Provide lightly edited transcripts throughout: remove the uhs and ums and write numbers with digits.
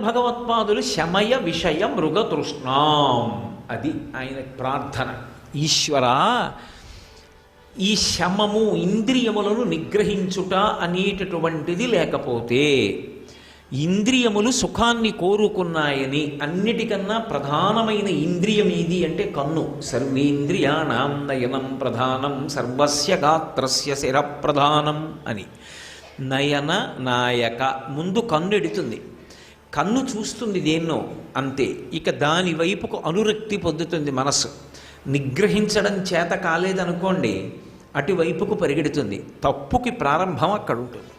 భగవత్పాదులు శమయ విషయ మృగతృష్ణాం, అది ఆయన ప్రార్థన. ఈశ్వరా, ఈ శమము ఇంద్రియములను నిగ్రహించుట అనేటటువంటిది లేకపోతే, ఇంద్రియములు సుఖాన్ని కోరుకున్నాయని, అన్నిటికన్నా ప్రధానమైన ఇంద్రియం ఏది అంటే కన్ను. సర్వేంద్రియాణం నయనం ప్రధానం సర్వస్య గాత్రస్య శిర ప్రధానం అని. నయన నాయక, ముందు కన్ను ఎడుతుంది, కన్ను చూస్తుంది దేన్నో అంతే, ఇక దాని వైపుకు అనురక్తి పొందుతుంది మనస్సు. నిగ్రహించడం చేత కాలేదనుకోండి, అటువైపుకు పరిగెడుతుంది. తప్పుకి ప్రారంభం అక్కడ ఉంటుంది.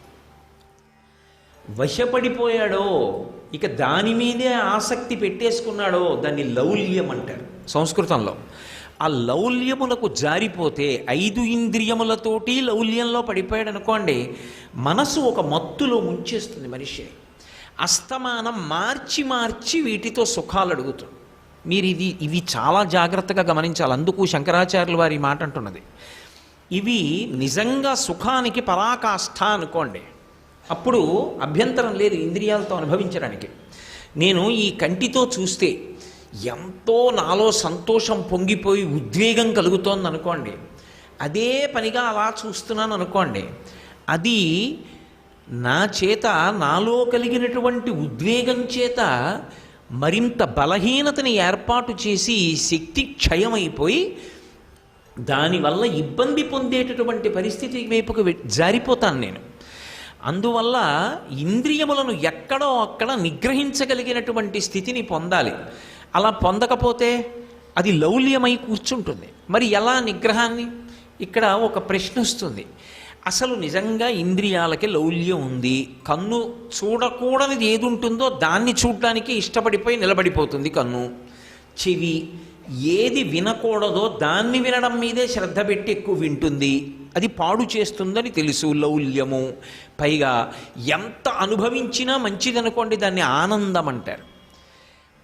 వశపడిపోయాడో, ఇక దాని మీదే ఆసక్తి పెట్టేసుకున్నాడో, దాన్ని లౌల్యం అంటారు సంస్కృతంలో. ఆ లౌల్యములకు జారిపోతే, 5 ఇంద్రియములతోటి లౌల్యంలో పడిపోయాడు అనుకోండి, మనసు ఒక మత్తులో ముంచేస్తుంది మనిషిని. అస్తమానం మార్చి మార్చి వీటితో సుఖాలు అడుగుతుంది. మీరు ఇవి చాలా జాగ్రత్తగా గమనించాలి. అందుకు శంకరాచార్యులు వారి మాట అంటున్నది, ఇవి నిజంగా సుఖానికి పరాకాష్ఠ అనుకోండి, అప్పుడు అభ్యంతరం లేదు ఇంద్రియాలతో అనుభవించడానికి. నేను ఈ కంటితో చూస్తే ఎంతో నాలో సంతోషం పొంగిపోయి ఉద్వేగం కలుగుతోంది అనుకోండి, అదే పనిగా అలా చూస్తున్నాను అనుకోండి, అది నా చేత, నాలో కలిగినటువంటి ఉద్వేగం చేత మరింత బలహీనతని ఏర్పాటు చేసి శక్తి క్షయమైపోయి దానివల్ల ఇబ్బంది పొందేటటువంటి పరిస్థితి వైపుకు జారిపోతాను నేను. అందువల్ల ఇంద్రియములను ఎక్కడో అక్కడ నిగ్రహించగలిగినటువంటి స్థితిని పొందాలి. అలా పొందకపోతే అది లౌల్యమై కూర్చుంటుంది. మరి ఎలా నిగ్రహాన్ని? ఇక్కడ ఒక ప్రశ్న వస్తుంది. అసలు నిజంగా ఇంద్రియాలకి లౌల్యం ఉంది. కన్ను చూడకూడనిది ఏది ఉంటుందో దాన్ని చూడడానికి ఇష్టపడిపోయి నిలబడిపోతుంది కన్ను. చెవి ఏది వినకూడదో దాన్ని వినడం మీదే శ్రద్ధ పెట్టి ఎక్కువ వింటుంది. అది పాడు చేస్తుందని తెలుసు, లౌల్యము. పైగా ఎంత అనుభవించినా మంచిదనుకోండి, దాన్ని ఆనందం అంటారు.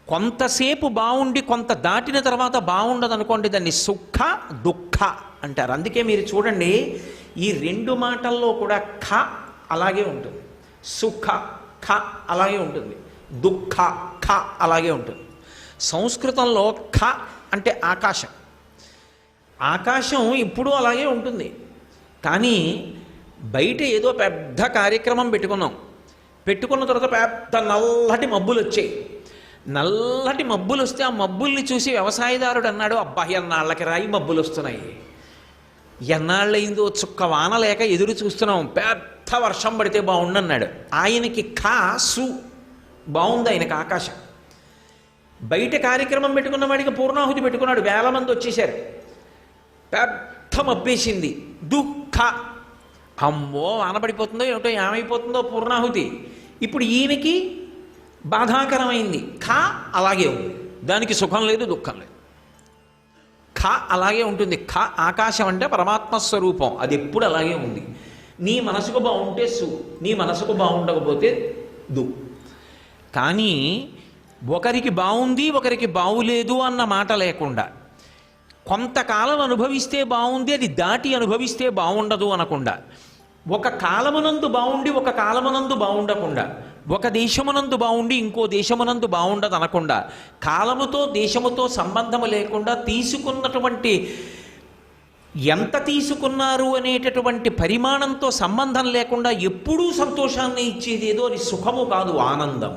కొంతసేపు బాగుండి కొంత దాటిన తర్వాత బాగుండదు అనుకోండి, దాన్ని సుఖ దుఃఖ అంటారు. అందుకే మీరు చూడండి, ఈ 2 మాటల్లో కూడా ఖ అలాగే ఉంటుంది, సుఖ ఖ అలాగే ఉంటుంది, దుఃఖ ఖ అలాగే ఉంటుంది. సంస్కృతంలో ఖ అంటే ఆకాశం. ఆకాశం ఇప్పుడు అలాగే ఉంటుంది. కానీ బయట ఏదో పెద్ద కార్యక్రమం పెట్టుకున్న తర్వాత పెద్ద నల్లటి మబ్బులు వచ్చాయి. నల్లటి మబ్బులు వస్తే ఆ మబ్బుల్ని చూసి వ్యవసాయదారుడు అన్నాడు, అబ్బా ఎన్నాళ్ళకి రాయి మబ్బులు వస్తున్నాయి, ఎన్నాళ్ళయిందో చుక్క వాన లేక ఎదురు చూస్తున్నాం, పెద్ద వర్షం పడితే బాగుండన్నాడు. ఆయనకి సు బాగుంది, ఆయనకి ఆకాశం. బయట కార్యక్రమం పెట్టుకున్న వాడికి పూర్ణాహుతి పెట్టుకున్నాడు, 1000 మంది వచ్చేసారు, పెద్ద మబ్బేసింది, దుఃఖ అమ్మో వానపడిపోతుందో ఏమిటో, ఏమైపోతుందో పూర్ణాహుతి. ఇప్పుడు ఈయనకి బాధాకరమైంది. అలాగే ఉంది, దానికి సుఖం లేదు దుఃఖం లేదు. అలాగే ఉంటుంది. ఆకాశం అంటే పరమాత్మ స్వరూపం, అది ఎప్పుడు అలాగే ఉంది. నీ మనసుకు బాగుంటే సు, నీ మనసుకు బాగుండకపోతే దు. కానీ ఒకరికి బాగుంది ఒకరికి బాగులేదు అన్న మాట లేకుండా, కొంతకాలం అనుభవిస్తే బాగుంది, అది దాటి అనుభవిస్తే బాగుండదు అనకుండా, ఒక కాలమునందు బాగుండి ఒక కాలమునందు బాగుండకుండా, ఒక దేశమునందు బాగుండి ఇంకో దేశమునందు బాగుండదు అనకుండా, కాలముతో దేశముతో సంబంధము లేకుండా తీసుకున్నటువంటి, ఎంత తీసుకున్నారు అనేటటువంటి పరిమాణంతో సంబంధం లేకుండా ఎప్పుడూ సంతోషాన్ని ఇచ్చేది ఏదో, అది సుఖము కాదు, ఆనందం.